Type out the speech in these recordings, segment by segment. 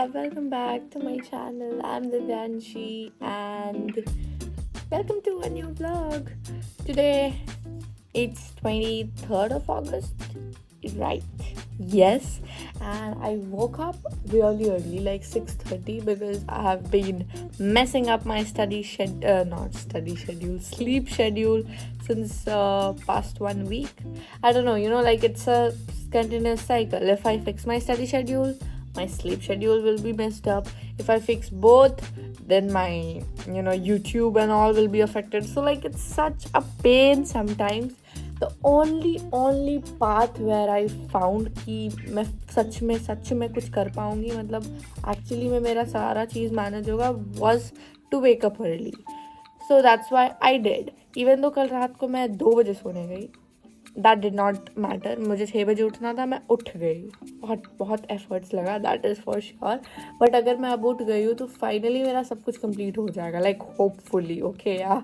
welcome back to my channel. I'm Divyanshi and welcome to a new vlog. Today it's 23rd of August, right? Yes, and I woke up really early, like 6:30, because I have been messing up my not study schedule, sleep schedule since past 1 week. I don't know, like it's a continuous cycle. If I fix my study schedule, my sleep schedule will be messed up. If I fix both, then my YouTube and all will be affected. So like it's such a pain sometimes. The only path where I found कि मैं सच में कुछ कर पाऊंगी, मतलब actually में मेरा सारा चीज़ मैनेज होगा, was to wake up early. So that's why I did. Even though कल रात को मैं 2 बजे सोने गई, दैट डिड नॉट मैटर. मुझे 6 बजे उठना था, मैं उठ गई. बहुत एफर्ट्स लगा, that is for sure. But अगर मैं अब उठ गई हूँ तो फाइनली मेरा सब कुछ कंप्लीट हो जाएगा, लाइक होपफुली. ओके या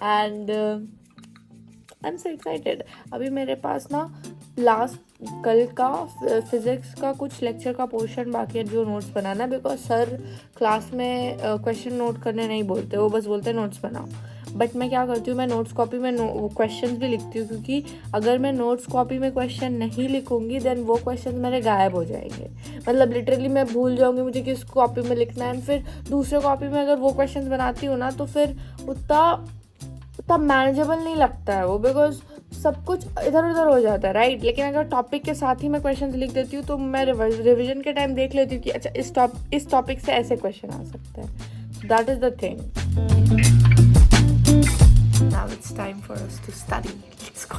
and I am so excited. अभी मेरे पास ना कल का फिज़िक्स का कुछ लेक्चर का पोर्शन बाकी है जो नोट्स बनाना है, बिकॉज सर क्लास में क्वेश्चन नोट करने नहीं बोलते, वो बस बोलते हैं नोट्स बनाओ. बट मैं क्या करती हूँ, मैं नोट्स कॉपी में क्वेश्चंस भी लिखती हूँ, क्योंकि अगर मैं नोट्स कॉपी में क्वेश्चन नहीं लिखूँगी देन वो क्वेश्चन मेरे गायब हो जाएंगे. मतलब लिटरली मैं भूल जाऊँगी मुझे किस कॉपी में लिखना है, एंड फिर दूसरे कॉपी में अगर वो क्वेश्चन बनाती हूँ ना, तो फिर उतना मैनेजेबल नहीं लगता है वो, बिकॉज सब कुछ इधर उधर हो जाता है, राइट. लेकिन अगर टॉपिक के साथ ही मैं क्वेश्चन लिख देती हूँ तो मैं रिविजन के टाइम देख लेती हूँ कि अच्छा इस टॉपिक से ऐसे क्वेश्चन आ सकते हैं. That is the thing. Now it's time for us to study. Let's go.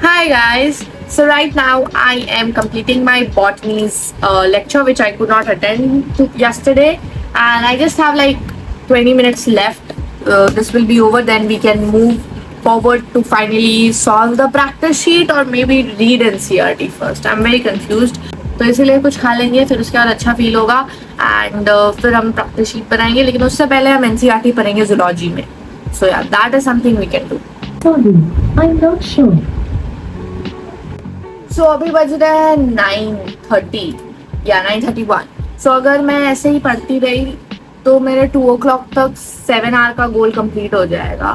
Hi guys, so right now I am completing my botany's lecture, which I could not attend yesterday, and I just have like 20 minutes left. This will be over, then we can move forward to finally solve the practice sheet or maybe read NCERT first. I'm very confused. तो इसीलिए कुछ खा लेंगे, फिर उसके बाद अच्छा feel होगा, एंड फिर हम प्रैक्टिस शीट बनाएंगे. लेकिन उससे पहले हम NCERT पढ़ेंगे जूलॉजी में. So yeah that is something we can do. Sorry, I'm not sure. So अभी बज रहे हैं 9:30 या 9:31. सो अगर मैं ऐसे ही पढ़ती रही तो मेरे 2 o'clock तक 7 आवर का गोल कंप्लीट हो जाएगा,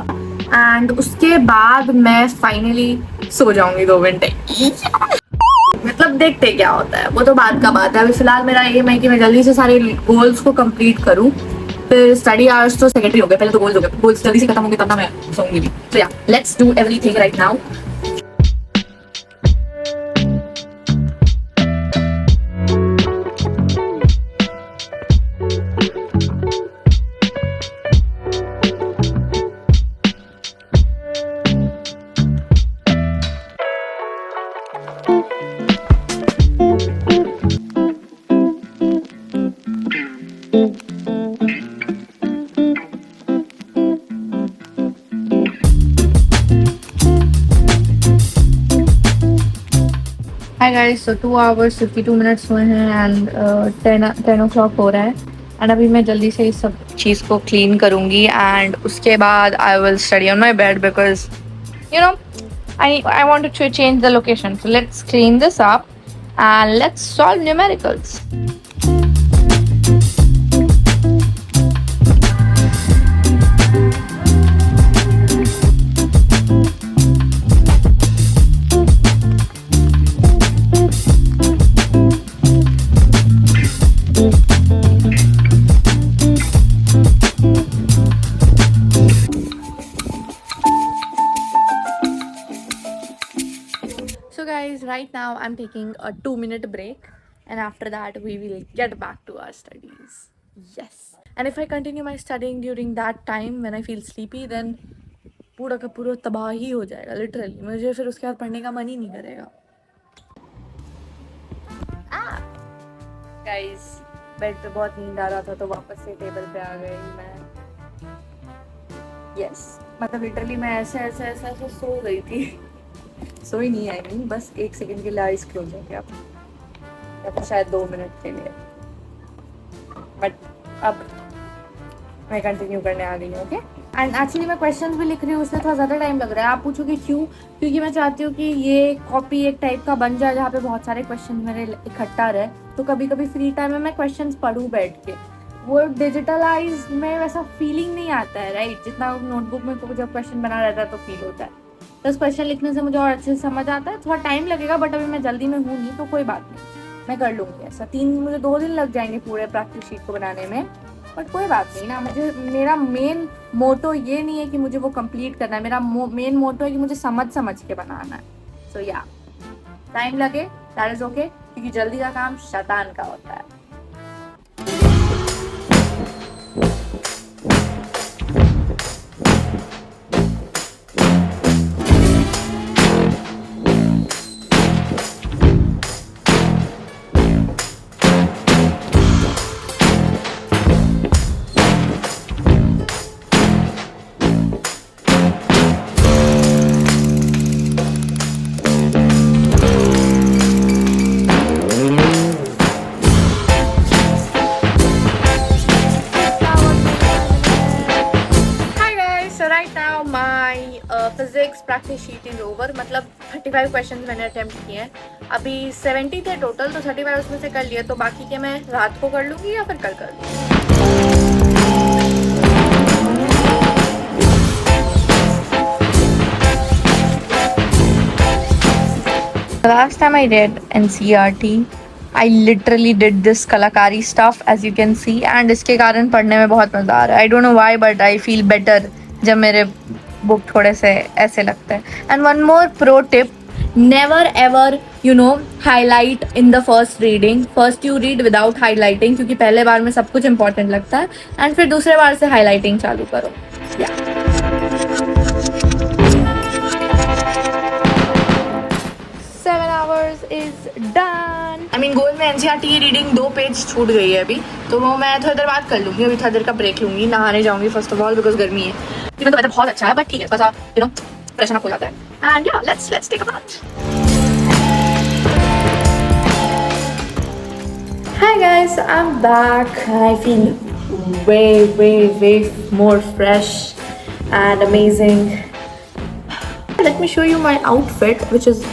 एंड उसके बाद मैं फाइनली सो जाऊंगी 2 घंटे. मतलब देखते क्या होता है, वो तो बाद का बात है. अभी फिलहाल मेरा एम है कि मैं जल्दी से सारे गोल्स को कंप्लीट करूं. फिर स्टडी आवर्स तो सेकेंडरी हो गए, पहले तो गोल्स हो गए. गोल्स जल्दी से खत्म होंगे तब ना मैं सोऊंगी भी. सो या let's do everything right now. Hi guys, so 2 hours 52 minutes हुए हैं, एंड 10 o'clock हो रहा है. एंड अभी मैं जल्दी से इस सब चीज़ को क्लीन करूँगी, एंड उसके बाद I will study on my bed, because I wanted to change the location. So let's clean this up and let's solve numericals. So guys, right now I'm taking a 2-minute break, and after that we will get back to our studies. Yes. And if I continue my studying during that time when I feel sleepy, then पूरा का पूरा तबाह ही हो जाएगा literally. मुझे फिर उसके बाद पढ़ने का मन ही नहीं करेगा. गाइस, बेड पे बहुत नींद आ रहा था तो वापस से टेबल पे आ गई मैं. यस, मतलब लिटरली मैं ऐसे ऐसे ऐसे ऐसे सो गई थी. सोई नहीं, आई मीन बस 1 सेकंड के लिए आइज क्लोज हो गया या फिर शायद 2 मिनट के लिए. बट अब मैं कंटिन्यू करने आ गई हूँ. ओके. एंड एक्चुअली मैं क्वेश्चंस भी लिख रही हूँ, इसलिए थोड़ा ज़्यादा टाइम लग रहा है. आप पूछोगे क्यों? क्योंकि मैं चाहती हूँ कि ये कॉपी एक टाइप का बन जाए जहाँ पे बहुत सारे क्वेश्चन मेरे इकट्ठा रहे. तो कभी कभी फ्री टाइम में मैं क्वेश्चंस पढ़ूँ बैठ के. वो डिजिटलाइज में वैसा फीलिंग नहीं आता है, राइट? जितना नोटबुक में जब क्वेश्चन बना रहता है तो फील होता है. तो उस क्वेश्चन लिखने से मुझे और अच्छे से समझ आता है. थोड़ा टाइम लगेगा बट अभी मैं जल्दी में हूँ नहीं, तो कोई बात नहीं, मैं कर लूँगी. ऐसा मुझे 2 दिन लग जाएंगे पूरे प्रैक्टिस शीट को बनाने में, बट कोई बात नहीं ना. मेरा मेन मोटो ये नहीं है कि मुझे वो कंप्लीट करना है. मेरा मेन मोटो है कि मुझे समझ के बनाना है. सो या, टाइम लगे दैट इज ओके, क्योंकि जल्दी का काम शैतान का होता है. Physics practice sheet is over. मतलब 35 क्वेश्चन मैंने अटेम्प्ट किए हैं. अभी 70 थे टोटल, तो 35 उसमें से कर लिए. तो बाकी के मैं रात को कर लूँगी या फिर कल कर लूँगी. Last time I did NCERT, I literally did this कलाकारी stuff as you can see, and इसके कारण पढ़ने में बहुत मज़ा आ रहा है. I don't know why but I feel better जब मेरे बुक थोड़े से ऐसे लगते हैं. And one more pro tip, never ever highlight in the first reading. First you read without highlighting, क्योंकि पहले बार में सब कुछ इंपॉर्टेंट लगता है. एंड फिर दूसरे बार से हाईलाइटिंग चालू करो. या 7 hours is done. I mean गोल में NCERT की रीडिंग 2 पेज छूट गई है अभी, तो वो मैं थोड़ी देर बाद कर लूँगी. अभी थोड़ी देर का ब्रेक लूँगी, नहाने जाऊँगी फर्स्ट ऑफ ऑल बिकॉज गर्मी है. तो वेदर बहुत अच्छा है, बट ठीक है, थोड़ा सा फ्रेशन अप हो जाता है. And yeah let's take a bath. Hi guys, I'm back. I feel way more fresh and amazing. Let me show you my outfit, which is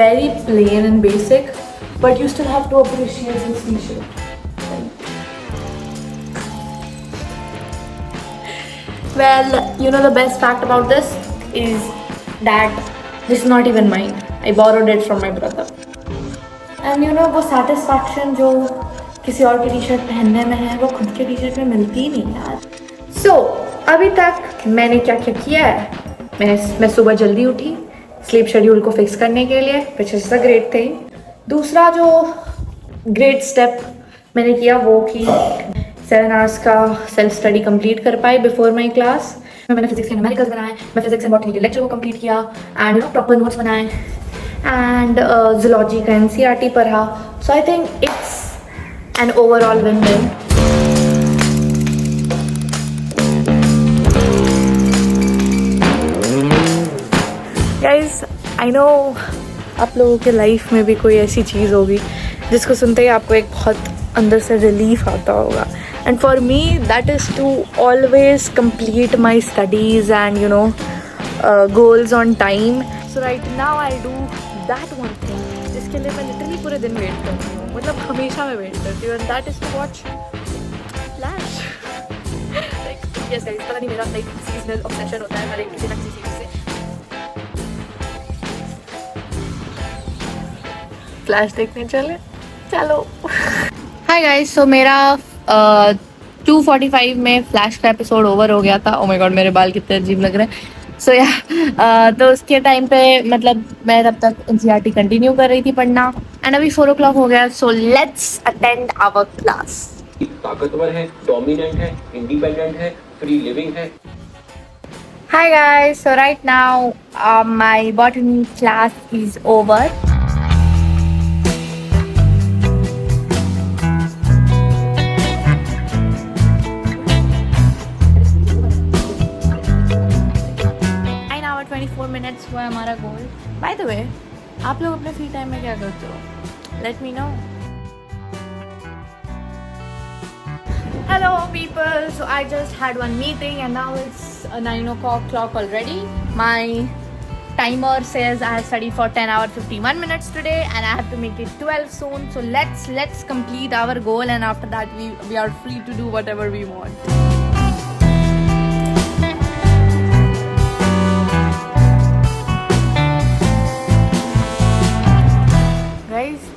very plain and basic, but you still have to appreciate this t-shirt. Well, the best fact about this is that this is not even mine. I borrowed it from my brother. And वो satisfaction जो किसी और की T shirt पहनने में है, वो खुद के टी शर्ट में मिलती ही नहीं यार. So, अभी तक मैंने क्या क्या किया है. मैं सुबह जल्दी उठी स्लीप शेड्यूल को फिक्स करने के लिए, which is a great thing. दूसरा जो ग्रेट स्टेप मैंने किया वो कि 7 hours का सेल्फ स्टडी कंप्लीट कर पाई बिफोर माई क्लास. मैंने फिजिक्स के न्यूमेरिकल्स बनाए, मैं फिजिक्स एंड बॉटनी के लेक्चर को कंप्लीट किया एंड प्रॉपर नोट्स बनाए एंड जूलॉजी का NCERT पढ़ा. So I think it's an overall win win. Guys I know आप लोगों के लाइफ में भी कोई ऐसी चीज़ होगी जिसको सुनते ही आपको एक बहुत अंदर से रिलीफ आता होगा. And for me that is to always complete my studies and goals on time. So right now I do that one thing जिसके लिए मैं लिटरली पूरे दिन वेट करती हूँ. मतलब हमेशा मैं वेट करती हूँ, and that is to watch Flash. Like yes guys, पता नहीं मेरा लाइक सीजनल ऑब्सेशन होता है हर एक किसी ना किसी चीज़ से. फ्लैश देखने चलो. हाय गाइस, सो मेरा 2:45 में फ्लैश का एपिसोड ओवर हो गया था. ओ माय गॉड, मेरे बाल कितने अजीब लग रहे हैं. सो या तो उसके टाइम पे मतलब मैं तब तक NCERT कंटिन्यू कर रही थी पढ़ना. एंड अभी 4 o'clock हो गया. So let's attend our class. ताकतवर है, डोमिनेंट है, इंडिपेंडेंट है, फ्री लिविंग है। Hi guys, so right now my botany class is over. Nine hour 24 minutes हुआ है हमारा गोल. By the way, आप लोग अपने फ्री टाइम में क्या करते हो? Let me know. Hello people, so I just had one meeting and now it's 9 o'clock already. My timer says I have studied for 10 hours 51 minutes today and I have to make it 12 soon. So let's complete our goal and after that we are free to do whatever we want. Guys,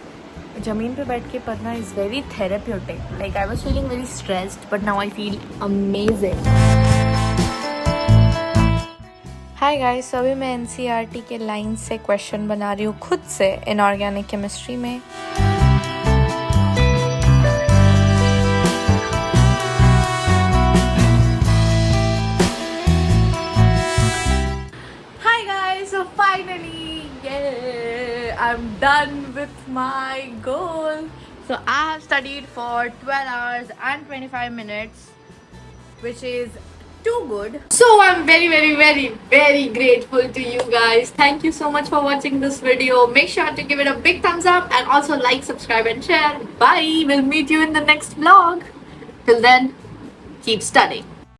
जमीन पे बैठ के पढ़ना is very therapeutic. Like I was feeling very stressed but now I feel amazing. Hi guys, अभी मैं NCERT के line से question बना रही हूँ खुद से इनऑर्गेनिक केमिस्ट्री में. Hi guys, so finally, I'm done with my goal. So I have studied for 12 hours and 25 minutes, which is too good. So I'm very grateful to you guys. Thank you so much for watching this video. Make sure to give it a big thumbs up and also like, subscribe and share. Bye. We'll meet you in the next vlog. Till then, keep studying.